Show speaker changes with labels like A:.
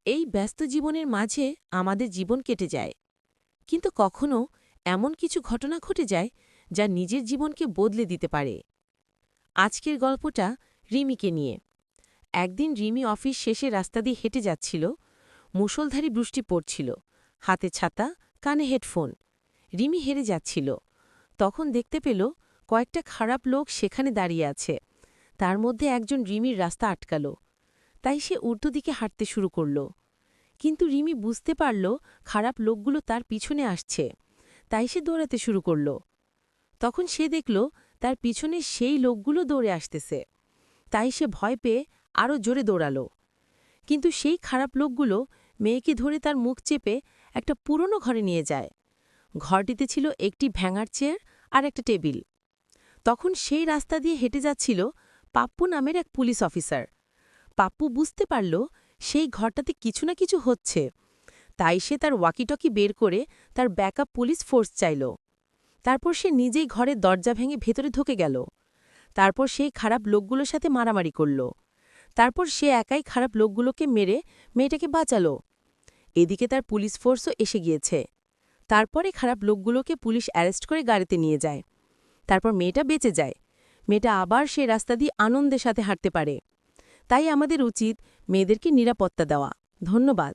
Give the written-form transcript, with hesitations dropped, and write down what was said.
A: এই ব্যস্ত জীবনের মাঝে আমাদের জীবন কেটে যায়, কিন্তু কখনো এমন কিছু ঘটনা ঘটে যায় যা নিজের জীবনকে বদলে দিতে পারে। আজকের গল্পটা রিমিকে নিয়ে। একদিন রিমি অফিস শেষে রাস্তা দিয়ে হেঁটে যাচ্ছিল। মুষলধারী বৃষ্টি পড়ছিল, হাতে ছাতা, কানে হেডফোন। রিমি হেরে যাচ্ছিল। তখন দেখতে পেল কয়েকটা খারাপ লোক সেখানে দাঁড়িয়ে আছে। তার মধ্যে একজন রিমির রাস্তা আটকাল। তাই সে উল্টো দিকে হাঁটতে শুরু করল। কিন্তু রিমি বুঝতে পারল খারাপ লোকগুলো তার পিছনে আসছে। তাই সে দৌড়াতে শুরু করল। তখন সে দেখল তার পিছনে সেই লোকগুলো দৌড়ে আসতেছে। তাই সে ভয় পেয়ে আরও জোরে দৌড়াল। কিন্তু সেই খারাপ লোকগুলো মেয়েকে ধরে তার মুখ চেপে একটা পুরনো ঘরে নিয়ে যায়। ঘরটিতে ছিল একটি ভ্যাঙার চেয়ার আর একটা টেবিল। তখন সেই রাস্তা দিয়ে হেঁটে যাচ্ছিল পাপ্পু নামের এক পুলিশ অফিসার। পাপ্পু বুঝতে পারল সেই ঘরটাতে কিছু না কিছু হচ্ছে। তাই সে তার ওয়াকিটকি বের করে তার ব্যাকআপ পুলিশ ফোর্স চাইল। তারপর সে নিজেই ঘরের দরজা ভেঙে ভেতরে ঢুকে গেল। তারপর সেই খারাপ লোকগুলোর সাথে মারামারি করল। তারপর সে একাই খারাপ লোকগুলোকে মেরে মেয়েটাকে বাঁচাল। এদিকে তার পুলিশ ফোর্সও এসে গিয়েছে। তারপরে খারাপ লোকগুলোকে পুলিশ অ্যারেস্ট করে গাড়িতে নিয়ে যায়। তারপর মেয়েটা বেঁচে যায়। মেয়েটা আবার সে রাস্তা দিয়ে আনন্দের সাথে হাঁটতে পারে। তাই আমাদের উচিত মেয়েদেরকে নিরাপত্তা দেওয়া। ধন্যবাদ।